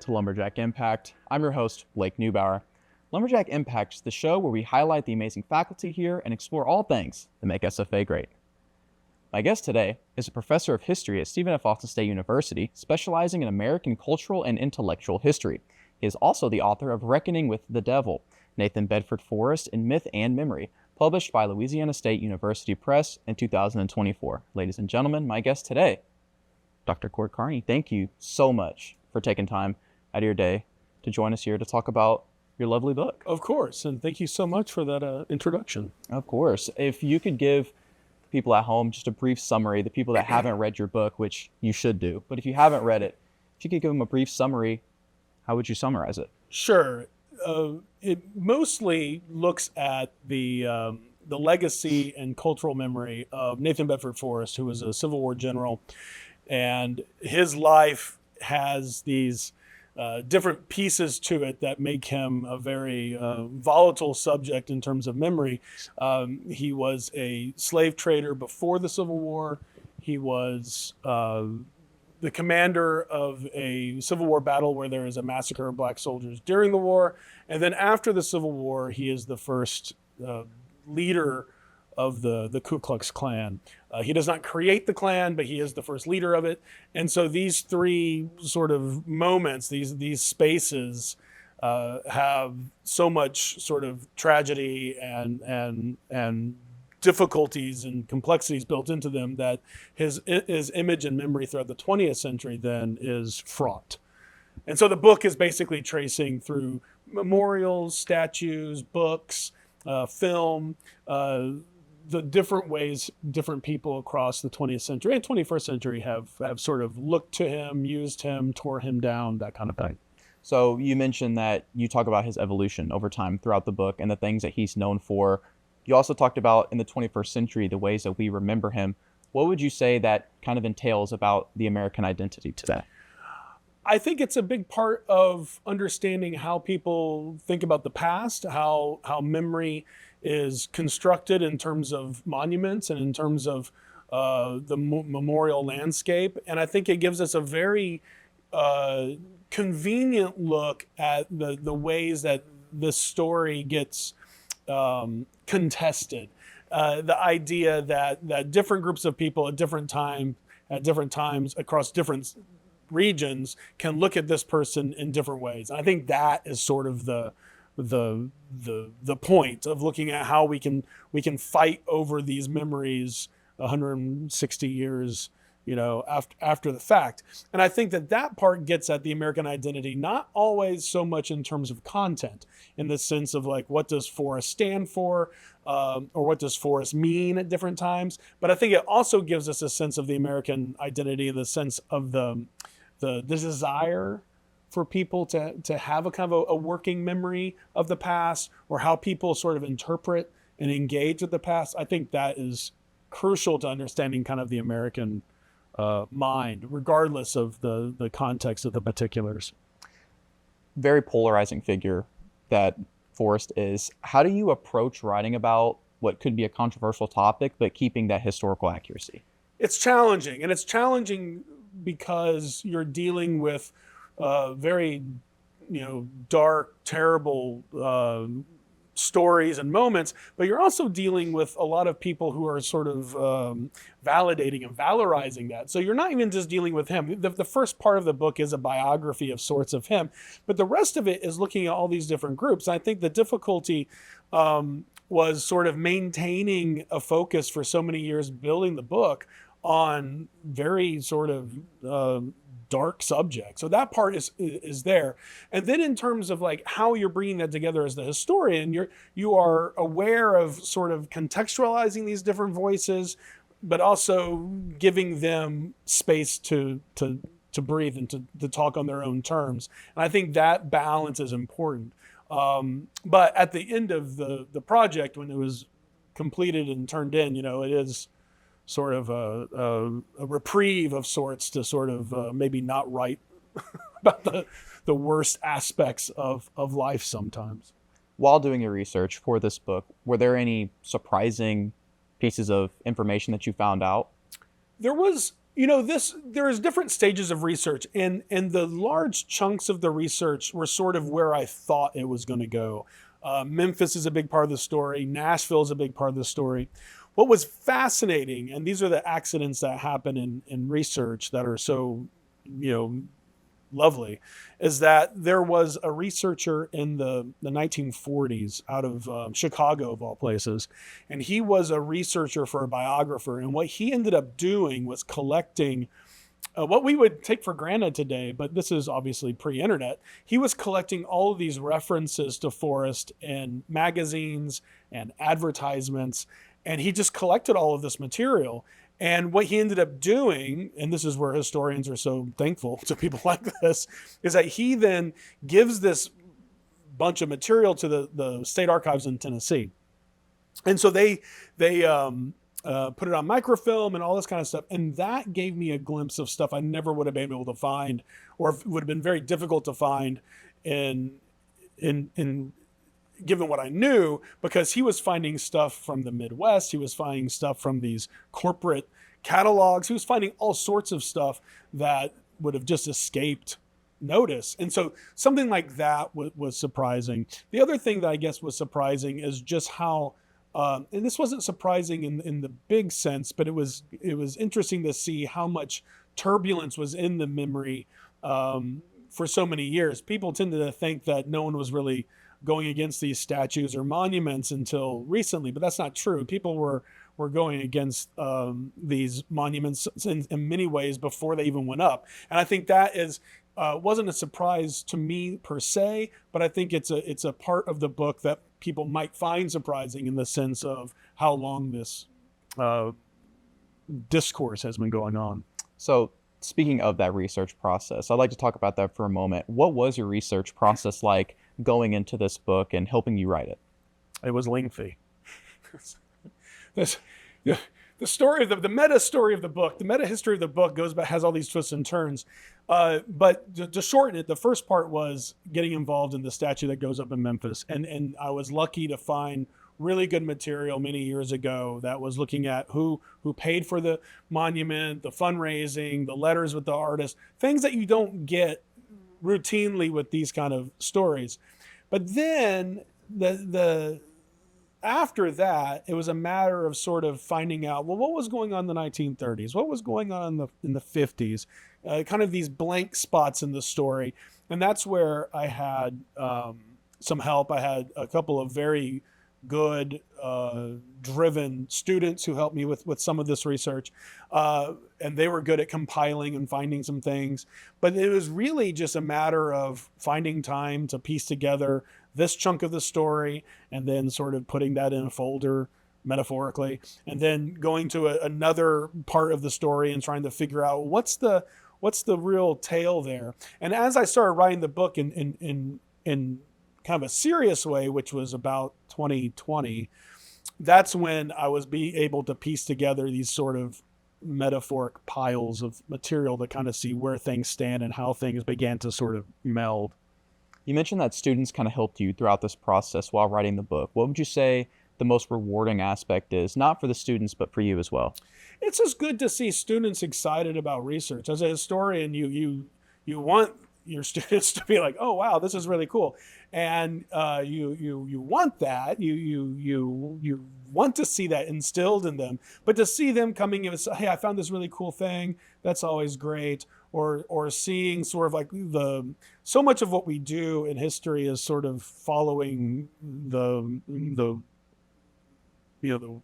to Lumberjack Impact. I'm your host, Blake Neubauer. Lumberjack Impact is the show where we highlight the amazing faculty here and explore all things that make SFA great. My guest today is a professor of history at Stephen F. Austin State University, specializing in American cultural and intellectual history. He is also the author of Reckoning with the Devil, Nathan Bedford Forrest in Myth and Memory, published by Louisiana State University Press in 2024. Ladies and gentlemen, my guest today, Dr. Carney. Thank you so much for taking time out of your day to join us here to talk about your lovely book. Of course, and thank you so much for that introduction. Of course. If you could give people at home just a brief summary, the people that haven't read your book, which you should do, but if you haven't read it, if you could give them a brief summary, how would you summarize it? Sure. It mostly looks at the legacy and cultural memory of Nathan Bedford Forrest, who was a Civil War general, and his life has these different pieces to it that make him a very volatile subject in terms of memory. He was a slave trader before the Civil War. He was the commander of a Civil War battle where there is a massacre of black soldiers during the war. And then after the Civil War, he is the first leader of the Ku Klux Klan. He does not create the Klan, but he is the first leader of it. And so these three sort of moments, these spaces have so much sort of tragedy and difficulties and complexities built into them that his image and memory throughout the 20th century then is fraught. And so the book is basically tracing through memorials, statues, books, film, the different ways different people across the 20th century and 21st century have sort of looked to him, used him, tore him down, that kind of thing. So you mentioned that you talk about his evolution over time throughout the book and the things that he's known for. You also talked about in the 21st century, the ways that we remember him. What would you say that kind of entails about the American identity today? I think it's a big part of understanding how people think about the past, how memory is constructed in terms of monuments and in terms of the memorial landscape. And I think it gives us a very convenient look at the ways that this story gets contested. The idea that different groups of people at different times across different regions can look at this person in different ways. And I think that is sort of the point of looking at how we can fight over these memories 160 years, after the fact. And I think that part gets at the American identity, not always so much in terms of content, in the sense of like, what does Forrest stand for, or what does Forrest mean at different times? But I think it also gives us a sense of the American identity in the sense of the desire for people to have a kind of a working memory of the past, or how people sort of interpret and engage with the past. I think that is crucial to understanding kind of the American mind, regardless of the context of the particulars. Very polarizing figure that Forrest is. How do you approach writing about what could be a controversial topic, but keeping that historical accuracy? It's challenging, and it's challenging because you're dealing with very, dark, terrible stories and moments, but you're also dealing with a lot of people who are sort of validating and valorizing that. So you're not even just dealing with him. The first part of the book is a biography of sorts of him, but the rest of it is looking at all these different groups. I think the difficulty was sort of maintaining a focus for so many years building the book on very sort of dark subject. So that part is there. And then in terms of like how you're bringing that together as the historian, you are aware of sort of contextualizing these different voices, but also giving them space to breathe and to talk on their own terms. And I think that balance is important. But at the end of the project, when it was completed and turned in, it is sort of a reprieve of sorts to sort of maybe not write about the worst aspects of life sometimes. While doing your research for this book, were there any surprising pieces of information that you found out? There was There's different stages of research, and the large chunks of the research were sort of where I thought it was going to go. Memphis is a big part of the story. Nashville is a big part of the story. What was fascinating, and these are the accidents that happen in research that are so, you know, lovely, is that there was a researcher in the 1940s out of Chicago, of all places, and he was a researcher for a biographer. And what he ended up doing was collecting what we would take for granted today, but this is obviously pre-internet. He was collecting all of these references to Forrest in magazines and advertisements, and he just collected all of this material. And what he ended up doing, and this is where historians are so thankful to people like this, is that he then gives this bunch of material to the state archives in Tennessee. And so they put it on microfilm and all this kind of stuff. And that gave me a glimpse of stuff I never would have been able to find, or would have been very difficult to find in given what I knew, because he was finding stuff from the Midwest. He was finding stuff from these corporate catalogs. He was finding all sorts of stuff that would have just escaped notice. And so something like that was surprising. The other thing that I guess was surprising is just how, and this wasn't surprising in the big sense, but it was interesting to see how much turbulence was in the memory for so many years. People tended to think that no one was really going against these statues or monuments until recently, but that's not true. People were going against these monuments in many ways before they even went up. And I think that wasn't a surprise to me per se, but I think it's a part of the book that people might find surprising in the sense of how long this discourse has been going on. So speaking of that research process, I'd like to talk about that for a moment. What was your research process like going into this book and helping you write it? It was lengthy. The story of the meta story of the book, the meta history of the book has all these twists and turns. But to shorten it, the first part was getting involved in the statue that goes up in Memphis. And I was lucky to find really good material many years ago that was looking at who paid for the monument, the fundraising, the letters with the artist, things that you don't get routinely with these kind of stories. But then after that, it was a matter of sort of finding out, well, what was going on in the 1930s? What was going on in the 50s? Kind of these blank spots in the story. And that's where I had some help. I had a couple of very good, driven students who helped me with some of this research. And they were good at compiling and finding some things. But it was really just a matter of finding time to piece together this chunk of the story and then sort of putting that in a folder metaphorically, and then going to another part of the story and trying to figure out what's the real tale there. And as I started writing the book in kind of a serious way, which was about 2020, that's when I was able to piece together these sort of metaphoric piles of material to kind of see where things stand and how things began to sort of meld. You mentioned that students kind of helped you throughout this process while writing the book. What would you say the most rewarding aspect is, not for the students, but for you as well? It's just good to see students excited about research. As a historian, you want your students to be like, oh, wow, this is really cool. And you want that. You want to see that instilled in them. But to see them coming in and say, hey, I found this really cool thing, that's always great. Or seeing sort of like so much of what we do in history is sort of following the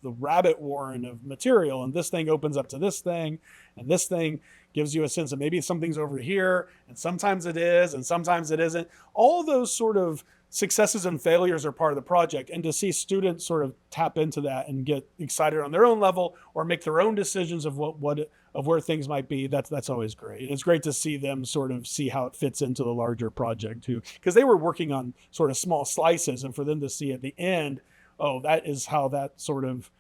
rabbit warren of material, and this thing opens up to this thing, and this thing gives you a sense of maybe something's over here, and sometimes it is, and sometimes it isn't. All those sort of successes and failures are part of the project, and to see students sort of tap into that and get excited on their own level or make their own decisions of where things might be, that's always great. And it's great to see them sort of see how it fits into the larger project too, because they were working on sort of small slices, and for them to see at the end, oh, that is how that sort of,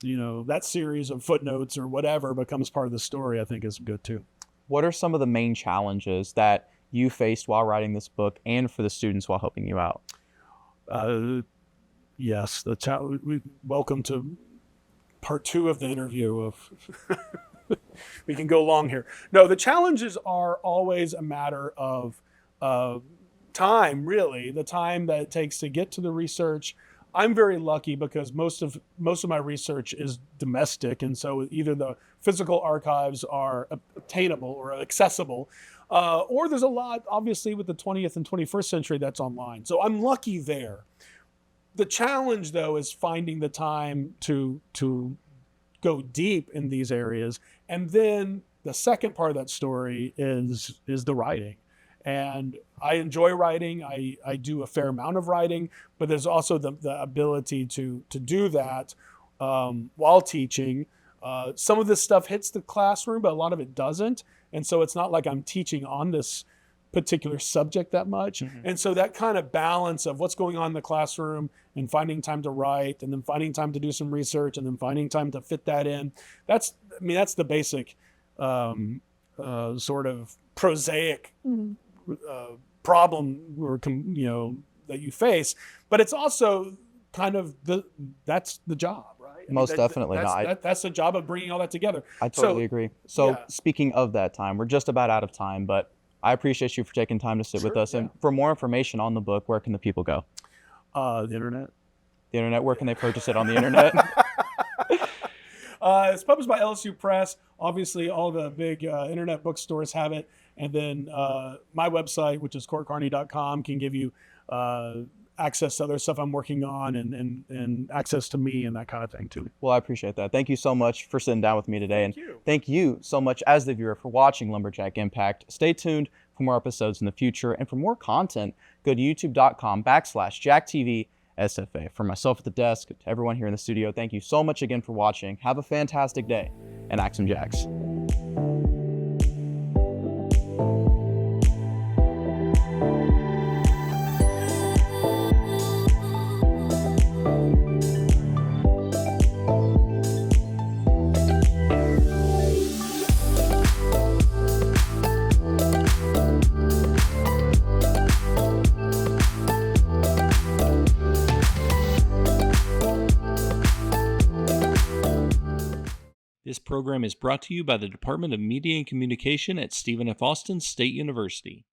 that series of footnotes or whatever becomes part of the story, I think is good too. What are some of the main challenges that you faced while writing this book and for the students while helping you out? Yes, welcome to part 2 of the interview of we can go long here. No, the challenges are always a matter of time, really, the time that it takes to get to the research. I'm very lucky because most of my research is domestic, and so either the physical archives are obtainable or accessible, or there's a lot, obviously, with the 20th and 21st century that's online. So I'm lucky there. The challenge, though, is finding the time to go deep in these areas, and then the second part of that story is the writing. And I enjoy writing. I do a fair amount of writing, but there's also the ability to do that while teaching. Some of this stuff hits the classroom, but a lot of it doesn't. And so it's not like I'm teaching on this particular subject that much. Mm-hmm. And so that kind of balance of what's going on in the classroom and finding time to write, and then finding time to do some research, and then finding time to fit that in. That's the basic sort of prosaic problem that you face. But it's also kind of that's the job, right? Most definitely. That's the job of bringing all that together. I totally agree. So speaking of that time, we're just about out of time, but I appreciate you for taking time to sit with us. And for more information on the book, where can the people go? The internet. The internet. Where can they purchase it on the internet? It's published by LSU Press. Obviously, all the big internet bookstores have it. And then my website, which is courtcarney.com, can give you access to other stuff I'm working on, and access to me and that kind of thing too. Well, I appreciate that. Thank you so much for sitting down with me today. Thank you so much as the viewer for watching Lumberjack Impact. Stay tuned for more episodes in the future. And for more content, go to youtube.com/JackTVSFA. For myself at the desk, to everyone here in the studio, thank you so much again for watching. Have a fantastic day, and Axe 'em Jacks. This program is brought to you by the Department of Media and Communication at Stephen F. Austin State University.